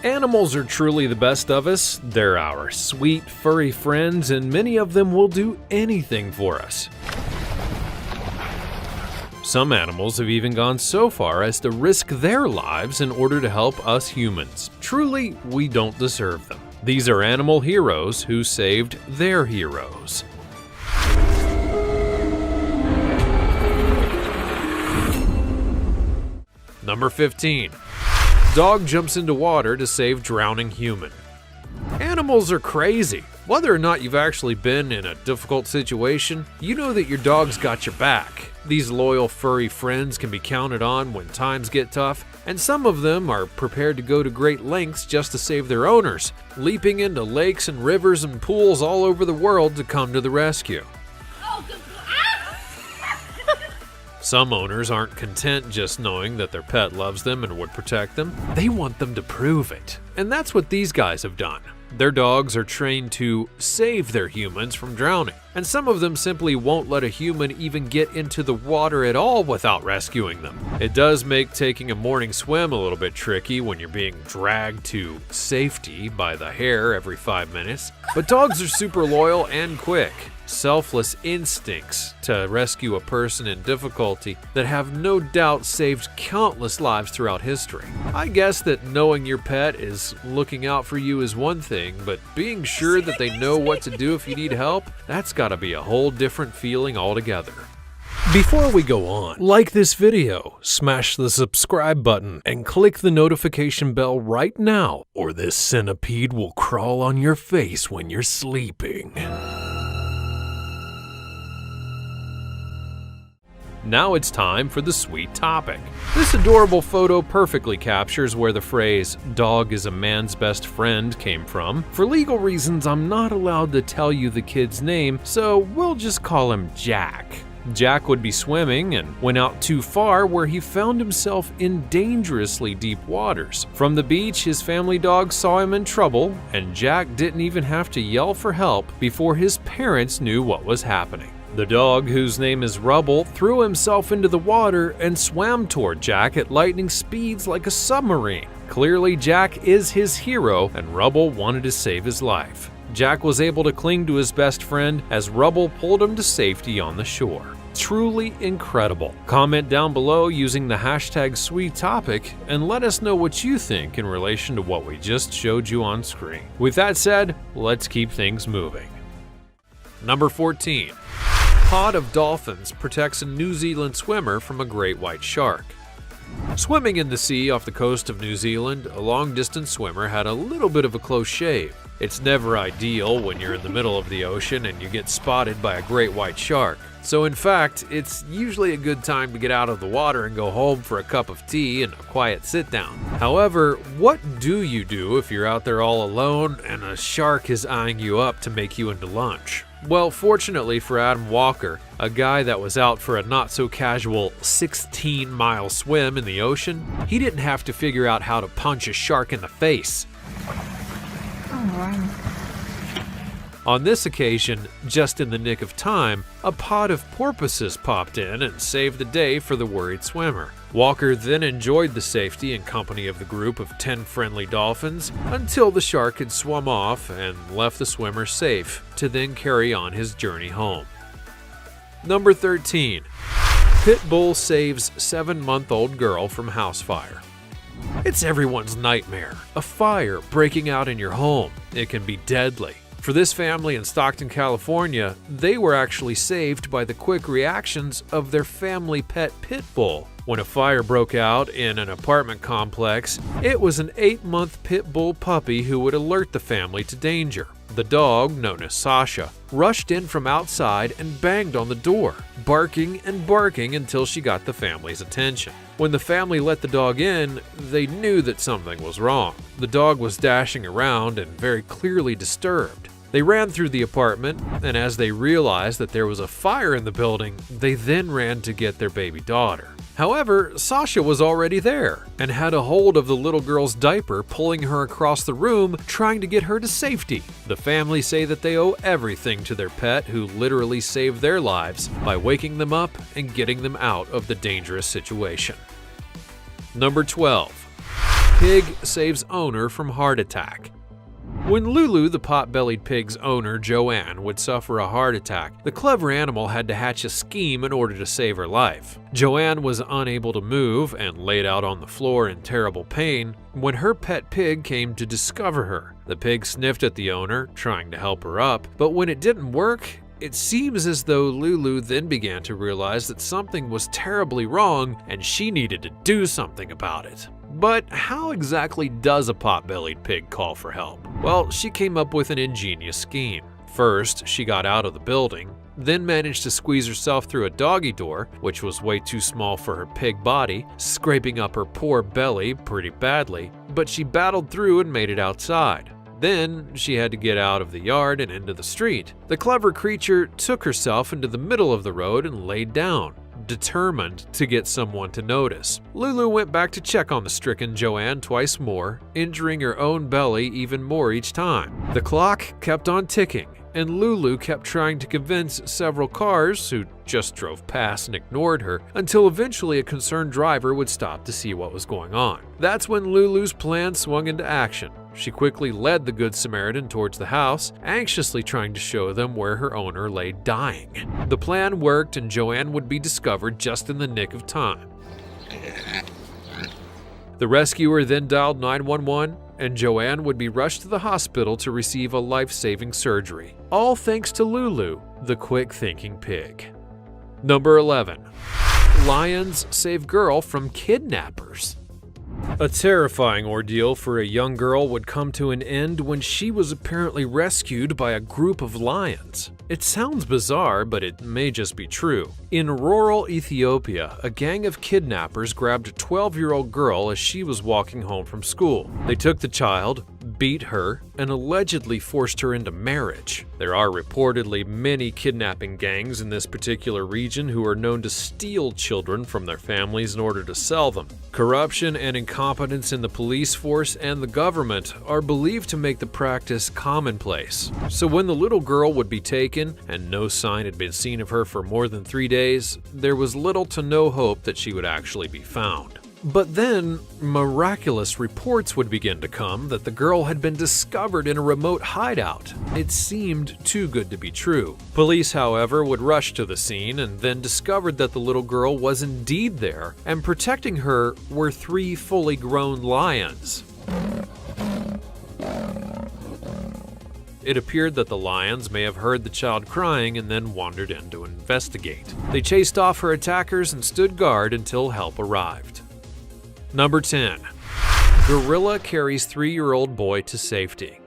Animals are truly the best of us. They're our sweet, furry friends, and many of them will do anything for us. Some animals have even gone so far as to risk their lives in order to help us humans. Truly, we don't deserve them. These are animal heroes who saved their heroes. Number 15. Dog jumps into water to save drowning human. Animals are crazy. Whether or not you've actually been in a difficult situation, you know that your dog's got your back. These loyal furry friends can be counted on when times get tough, and some of them are prepared to go to great lengths just to save their owners, leaping into lakes and rivers and pools all over the world to come to the rescue. Some owners aren't content just knowing that their pet loves them and would protect them. They want them to prove it. And that's what these guys have done. Their dogs are trained to save their humans from drowning, and some of them simply won't let a human even get into the water at all without rescuing them. It does make taking a morning swim a little bit tricky when you're being dragged to safety by the hair every 5 minutes, but dogs are super loyal and quick. Selfless instincts to rescue a person in difficulty that have no doubt saved countless lives throughout history. I guess that knowing your pet is looking out for you is one thing, but being sure that they know what to do if you need help, that's gotta be a whole different feeling altogether. Before we go on, like this video, smash the subscribe button, and click the notification bell right now, or this centipede will crawl on your face when you're sleeping. Now it's time for the sweet topic. This adorable photo perfectly captures where the phrase, "dog is a man's best friend," came from. For legal reasons, I'm not allowed to tell you the kid's name, so we'll just call him Jack. Jack would be swimming and went out too far where he found himself in dangerously deep waters. From the beach, his family dog saw him in trouble, and Jack didn't even have to yell for help before his parents knew what was happening. The dog, whose name is Rubble, threw himself into the water and swam toward Jack at lightning speeds like a submarine. Clearly, Jack is his hero, and Rubble wanted to save his life. Jack was able to cling to his best friend as Rubble pulled him to safety on the shore. Truly incredible. Comment down below using the hashtag #SweetTopic and let us know what you think in relation to what we just showed you on screen. With that said, let's keep things moving. Number 14. Pod of dolphins protects a New Zealand swimmer from a great white shark. Swimming in the sea off the coast of New Zealand, a long-distance swimmer had a little bit of a close shave. It's never ideal when you're in the middle of the ocean and you get spotted by a great white shark. So in fact, it's usually a good time to get out of the water and go home for a cup of tea and a quiet sit down. However, what do you do if you're out there all alone and a shark is eyeing you up to make you into lunch? Well, fortunately for Adam Walker, a guy that was out for a not-so-casual 16-mile swim in the ocean, he didn't have to figure out how to punch a shark in the face. On this occasion, just in the nick of time, a pod of porpoises popped in and saved the day for the worried swimmer. Walker then enjoyed the safety and company of the group of 10 friendly dolphins until the shark had swum off and left the swimmer safe to then carry on his journey home. Number 13. Pit bull saves 7-month-old girl from house fire. It's everyone's nightmare, a fire breaking out in your home. It can be deadly. For this family in Stockton, California, they were actually saved by the quick reactions of their family pet pit bull. When a fire broke out in an apartment complex, it was an 8-month pit bull puppy who would alert the family to danger. The dog, known as Sasha, rushed in from outside and banged on the door, barking and barking until she got the family's attention. When the family let the dog in, they knew that something was wrong. The dog was dashing around and very clearly disturbed. They ran through the apartment, and as they realized that there was a fire in the building, they then ran to get their baby daughter. However, Sasha was already there and had a hold of the little girl's diaper, pulling her across the room, trying to get her to safety. The family say that they owe everything to their pet, who literally saved their lives by waking them up and getting them out of the dangerous situation. Number 12. Pig saves owner from heart attack. When Lulu, the pot-bellied pig's owner, Joanne, would suffer a heart attack, the clever animal had to hatch a scheme in order to save her life. Joanne was unable to move and laid out on the floor in terrible pain when her pet pig came to discover her. The pig sniffed at the owner, trying to help her up, but when it didn't work, it seems as though Lulu then began to realize that something was terribly wrong and she needed to do something about it. But how exactly does a pot-bellied pig call for help? Well, she came up with an ingenious scheme. First, she got out of the building, then managed to squeeze herself through a doggy door, which was way too small for her pig body, scraping up her poor belly pretty badly, but she battled through and made it outside. Then she had to get out of the yard and into the street. The clever creature took herself into the middle of the road and laid down, determined to get someone to notice. Lulu went back to check on the stricken Joanne twice more, injuring her own belly even more each time. The clock kept on ticking, and Lulu kept trying to convince several cars who just drove past and ignored her until eventually a concerned driver would stop to see what was going on. That's when Lulu's plan swung into action. She quickly led the Good Samaritan towards the house, anxiously trying to show them where her owner lay dying. The plan worked and Joanne would be discovered just in the nick of time. The rescuer then dialed 911 and Joanne would be rushed to the hospital to receive a life-saving surgery. All thanks to Lulu, the quick-thinking pig. Number 11. Lions save girl from kidnappers. A terrifying ordeal for a young girl would come to an end when she was apparently rescued by a group of lions. It sounds bizarre, but it may just be true. In rural Ethiopia, a gang of kidnappers grabbed a 12-year-old girl as she was walking home from school. They took the child, beat her, and allegedly forced her into marriage. There are reportedly many kidnapping gangs in this particular region who are known to steal children from their families in order to sell them. Corruption and incompetence in the police force and the government are believed to make the practice commonplace. So when the little girl would be taken and no sign had been seen of her for more than 3 days, there was little to no hope that she would actually be found. But then, miraculous reports would begin to come that the girl had been discovered in a remote hideout. It seemed too good to be true. Police, however, would rush to the scene and then discovered that the little girl was indeed there, and protecting her were 3 fully grown lions. It appeared that the lions may have heard the child crying and then wandered in to investigate. They chased off her attackers and stood guard until help arrived. Number 10. Gorilla carries 3-year-old boy to safety.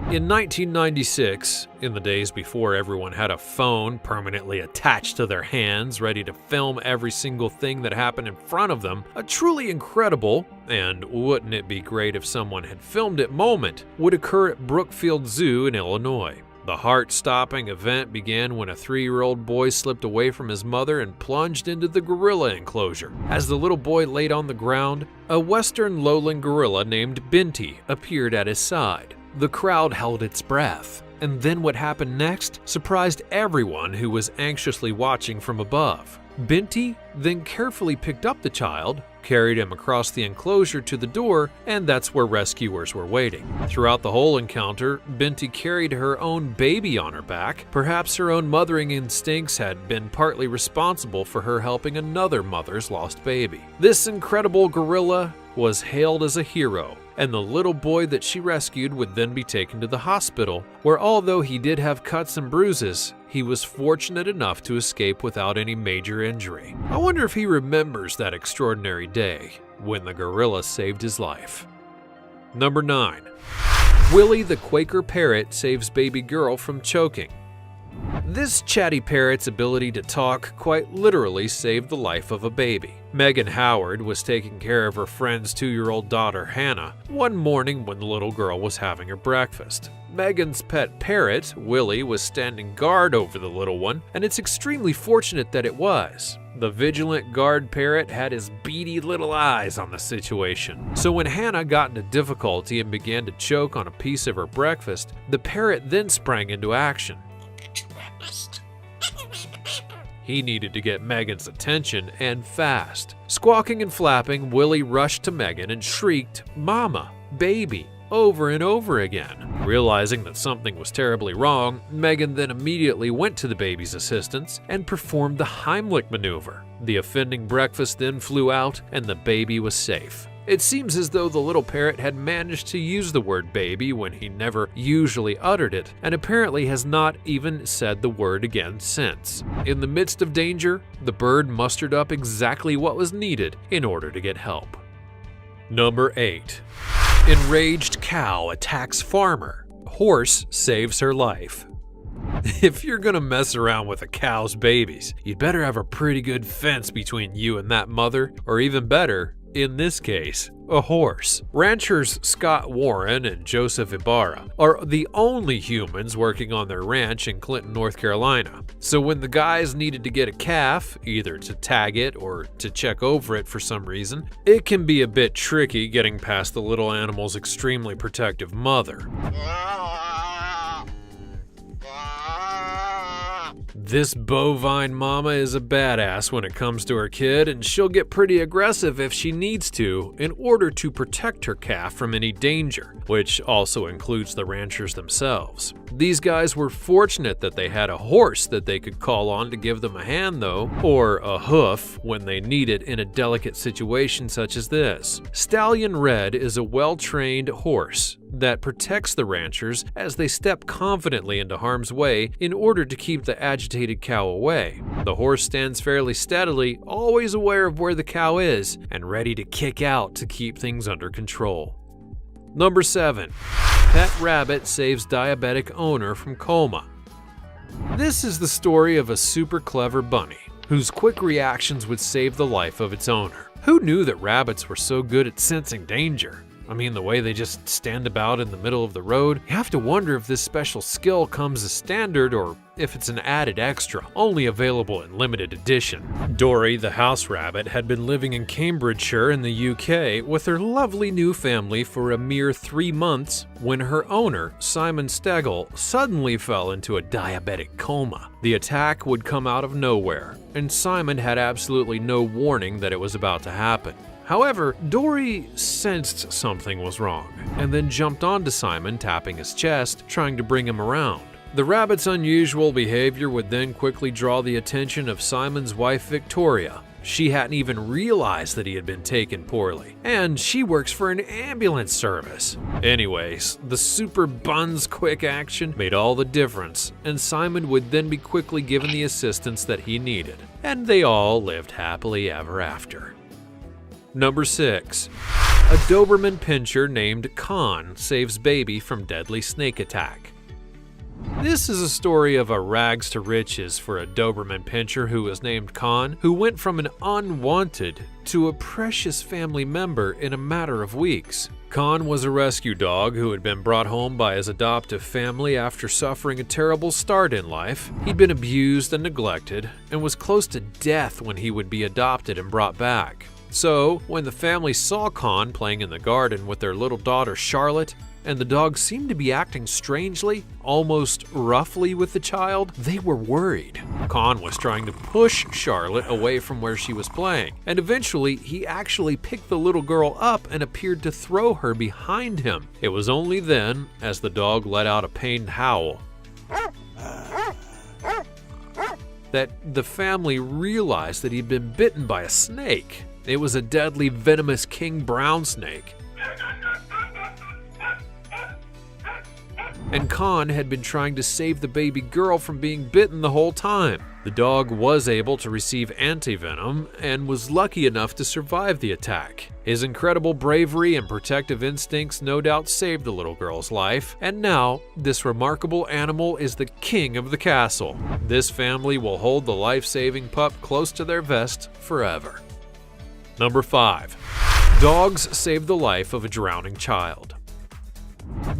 In 1996, in the days before everyone had a phone permanently attached to their hands ready to film every single thing that happened in front of them, a truly incredible, and wouldn't it be great if someone had filmed it moment, would occur at Brookfield Zoo in Illinois. The heart-stopping event began when a 3-year-old boy slipped away from his mother and plunged into the gorilla enclosure. As the little boy laid on the ground, a western lowland gorilla named Binti appeared at his side. The crowd held its breath, and then what happened next surprised everyone who was anxiously watching from above. Binti then carefully picked up the child, carried him across the enclosure to the door, and that's where rescuers were waiting. Throughout the whole encounter, Binti carried her own baby on her back. Perhaps her own mothering instincts had been partly responsible for her helping another mother's lost baby. This incredible gorilla was hailed as a hero, and the little boy that she rescued would then be taken to the hospital, where although he did have cuts and bruises, he was fortunate enough to escape without any major injury. I wonder if he remembers that extraordinary day when the gorilla saved his life. Number 9. Willie the Quaker Parrot saves baby girl from choking. This chatty parrot's ability to talk quite literally saved the life of a baby. Megan Howard was taking care of her friend's 2-year-old daughter, Hannah, one morning when the little girl was having her breakfast. Megan's pet parrot, Willie, was standing guard over the little one, and it's extremely fortunate that it was. The vigilant guard parrot had his beady little eyes on the situation. So when Hannah got into difficulty and began to choke on a piece of her breakfast, the parrot then sprang into action. He needed to get Megan's attention, and fast. Squawking and flapping, Willie rushed to Megan and shrieked, "Mama, baby," over and over again. Realizing that something was terribly wrong, Megan then immediately went to the baby's assistance and performed the Heimlich maneuver. The offending breakfast then flew out and the baby was safe. It seems as though the little parrot had managed to use the word baby when he never usually uttered it, and apparently has not even said the word again since. In the midst of danger, the bird mustered up exactly what was needed in order to get help. Number 8. Enraged cow attacks farmer. Horse saves her life. If you're gonna mess around with a cow's babies, you'd better have a pretty good fence between you and that mother, or even better, in this case, a horse. Ranchers Scott Warren and Joseph Ibarra are the only humans working on their ranch in Clinton, North Carolina. So when the guys needed to get a calf, either to tag it or to check over it for some reason, it can be a bit tricky getting past the little animal's extremely protective mother. This bovine mama is a badass when it comes to her kid, and she'll get pretty aggressive if she needs to in order to protect her calf from any danger, which also includes the ranchers themselves. These guys were fortunate that they had a horse that they could call on to give them a hand though, or a hoof when they need it in a delicate situation such as this. Stallion Red is a well-trained horse that protects the ranchers as they step confidently into harm's way in order to keep the agitated cow away. The horse stands fairly steadily, always aware of where the cow is, and ready to kick out to keep things under control. Number 7. Pet rabbit saves diabetic owner from coma. This is the story of a super clever bunny whose quick reactions would save the life of its owner. Who knew that rabbits were so good at sensing danger? I mean, the way they just stand about in the middle of the road, you have to wonder if this special skill comes as standard or if it's an added extra, only available in limited edition. Dory, the house rabbit, had been living in Cambridgeshire in the UK with her lovely new family for a mere 3 months when her owner, Simon Stegel, suddenly fell into a diabetic coma. The attack would come out of nowhere, and Simon had absolutely no warning that it was about to happen. However, Dory sensed something was wrong, and then jumped onto Simon, tapping his chest, trying to bring him around. The rabbit's unusual behavior would then quickly draw the attention of Simon's wife, Victoria. She hadn't even realized that he had been taken poorly, and she works for an ambulance service. Anyways, the super bun's quick action made all the difference, and Simon would then be quickly given the assistance that he needed, and they all lived happily ever after. Number 6. A Doberman pinscher named Khan saves baby from deadly snake attack. This is a story of a rags to riches for a Doberman pinscher who was named Khan, who went from an unwanted to a precious family member in a matter of weeks. Khan was a rescue dog who had been brought home by his adoptive family after suffering a terrible start in life. He'd been abused and neglected, and was close to death when he would be adopted and brought back. So, when the family saw Khan playing in the garden with their little daughter Charlotte, and the dog seemed to be acting strangely, almost roughly with the child, they were worried. Khan was trying to push Charlotte away from where she was playing, and eventually he actually picked the little girl up and appeared to throw her behind him. It was only then, as the dog let out a pained howl, that the family realized that he'd been bitten by a snake. It was a deadly venomous king brown snake. And Khan had been trying to save the baby girl from being bitten the whole time. The dog was able to receive antivenom and was lucky enough to survive the attack. His incredible bravery and protective instincts no doubt saved the little girl's life, and now this remarkable animal is the king of the castle. This family will hold the life-saving pup close to their vest forever. Number 5. Dogs save the life of a drowning child.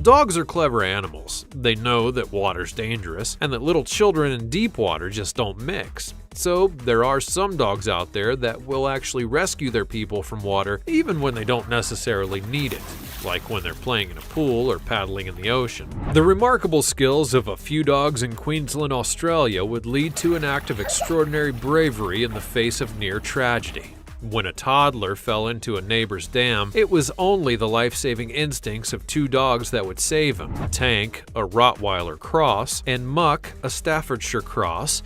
Dogs are clever animals. They know that water's dangerous and that little children in deep water just don't mix. So there are some dogs out there that will actually rescue their people from water even when they don't necessarily need it, like when they're playing in a pool or paddling in the ocean. The remarkable skills of a few dogs in Queensland, Australia would lead to an act of extraordinary bravery in the face of near tragedy. When a toddler fell into a neighbor's dam, it was only the life-saving instincts of two dogs that would save him. Tank, a Rottweiler cross, and Muck, a Staffordshire cross,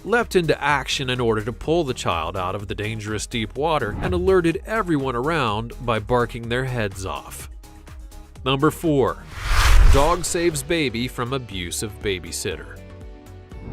leapt into action in order to pull the child out of the dangerous deep water and alerted everyone around by barking their heads off. Number 4. Dog saves baby from abusive babysitter.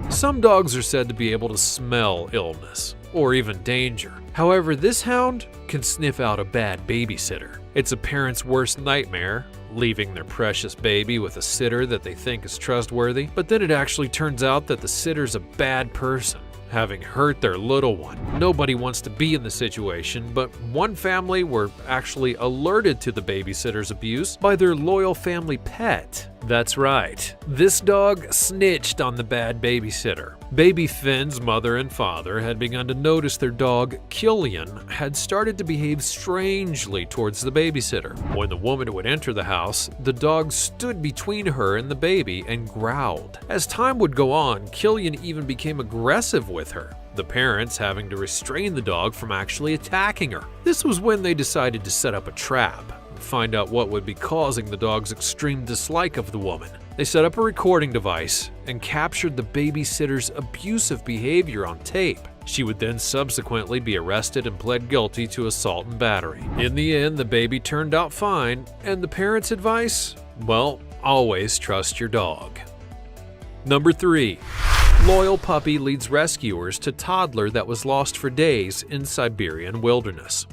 Some dogs are said to be able to smell illness or even danger. However, this hound can sniff out a bad babysitter. It's a parent's worst nightmare, leaving their precious baby with a sitter that they think is trustworthy, but then it actually turns out that the sitter's a bad person, having hurt their little one. Nobody wants to be in the situation, but one family were actually alerted to the babysitter's abuse by their loyal family pet. That's right, this dog snitched on the bad babysitter. Baby Finn's mother and father had begun to notice their dog, Killian, had started to behave strangely towards the babysitter. When the woman would enter the house, the dog stood between her and the baby and growled. As time would go on, Killian even became aggressive with her, the parents having to restrain the dog from actually attacking her. This was when they decided to set up a trap and find out what would be causing the dog's extreme dislike of the woman. They set up a recording device and captured the babysitter's abusive behavior on tape. She would then subsequently be arrested and pled guilty to assault and battery. In the end, the baby turned out fine, and the parents' advice? Well, always trust your dog. Number 3. Loyal puppy leads rescuers to toddler that was lost for days in Siberian wilderness.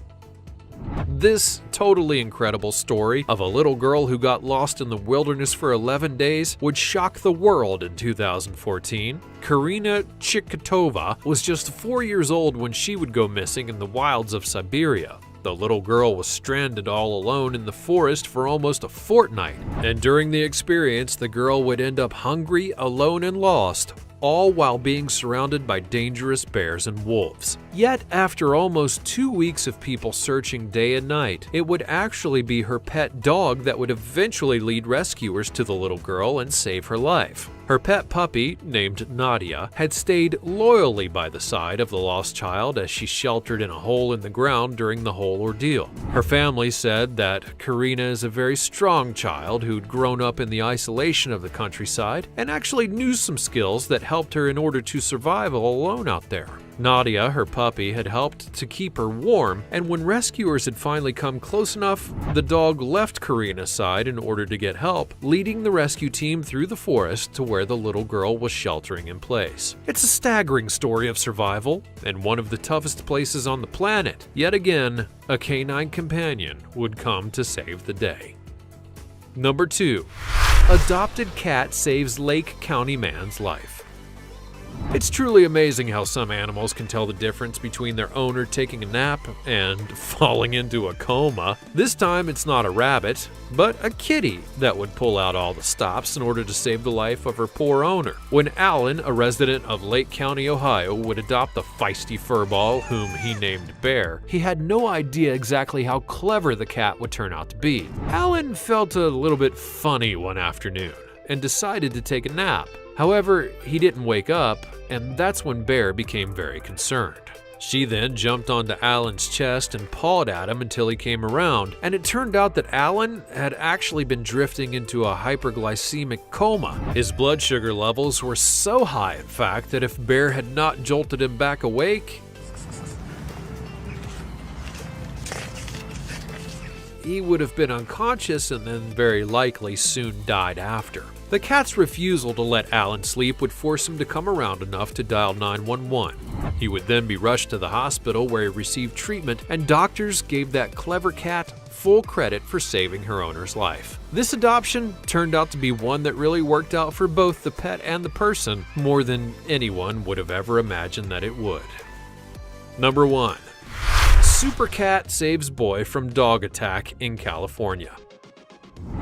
This totally incredible story of a little girl who got lost in the wilderness for 11 days would shock the world in 2014. Karina Chikatova was just 4 years old when she would go missing in the wilds of Siberia. The little girl was stranded all alone in the forest for almost a fortnight, and during the experience, the girl would end up hungry, alone, and lost, all while being surrounded by dangerous bears and wolves. Yet, after almost 2 weeks of people searching day and night, it would actually be her pet dog that would eventually lead rescuers to the little girl and save her life. Her pet puppy, named Nadia, had stayed loyally by the side of the lost child as she sheltered in a hole in the ground during the whole ordeal. Her family said that Karina is a very strong child who'd grown up in the isolation of the countryside and actually knew some skills that helped her in order to survive all alone out there. Nadia, her puppy, had helped to keep her warm, and when rescuers had finally come close enough, the dog left Karina's side in order to get help, leading the rescue team through the forest to where the little girl was sheltering in place. It's a staggering story of survival, and one of the toughest places on the planet. Yet again, a canine companion would come to save the day. Number 2. Adopted cat saves Lake County man's life. It's truly amazing how some animals can tell the difference between their owner taking a nap and falling into a coma. This time it's not a rabbit, but a kitty that would pull out all the stops in order to save the life of her poor owner. When Alan, a resident of Lake County, Ohio, would adopt the feisty furball whom he named Bear, he had no idea exactly how clever the cat would turn out to be. Alan felt a little bit funny one afternoon and decided to take a nap. However, he didn't wake up, and that's when Bear became very concerned. She then jumped onto Alan's chest and pawed at him until he came around, and it turned out that Alan had actually been drifting into a hyperglycemic coma. His blood sugar levels were so high, in fact, that if Bear had not jolted him back awake, he would have been unconscious and then very likely soon died after. The cat's refusal to let Alan sleep would force him to come around enough to dial 911. He would then be rushed to the hospital where he received treatment, and doctors gave that clever cat full credit for saving her owner's life. This adoption turned out to be one that really worked out for both the pet and the person more than anyone would have ever imagined that it would. Number 1. Super cat saves boy from dog attack in California.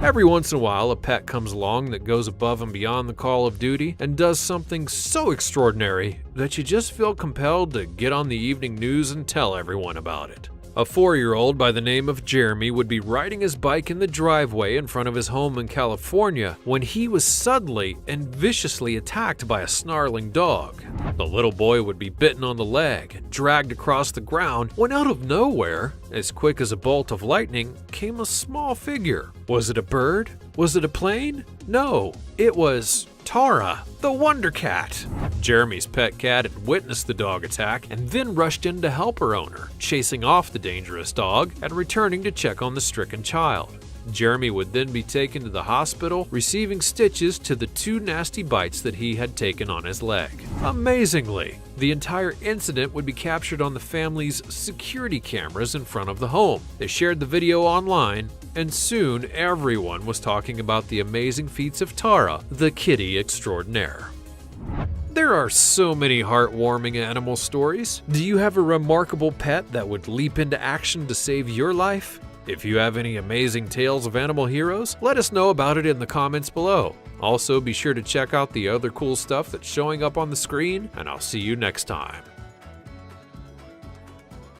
Every once in a while, a pet comes along that goes above and beyond the call of duty and does something so extraordinary that you just feel compelled to get on the evening news and tell everyone about it. A 4-year-old by the name of Jeremy would be riding his bike in the driveway in front of his home in California when he was suddenly and viciously attacked by a snarling dog. The little boy would be bitten on the leg and dragged across the ground when out of nowhere, as quick as a bolt of lightning, came a small figure. Was it a bird? Was it a plane? No, it was Tara, the Wonder Cat. Jeremy's pet cat had witnessed the dog attack and then rushed in to help her owner, chasing off the dangerous dog and returning to check on the stricken child. Jeremy would then be taken to the hospital, receiving stitches to the 2 nasty bites that he had taken on his leg. Amazingly, the entire incident would be captured on the family's security cameras in front of the home. They shared the video online, and soon everyone was talking about the amazing feats of Tara, the kitty extraordinaire. There are so many heartwarming animal stories. Do you have a remarkable pet that would leap into action to save your life? If you have any amazing tales of animal heroes, let us know about it in the comments below. Also, be sure to check out the other cool stuff that's showing up on the screen, and I'll see you next time.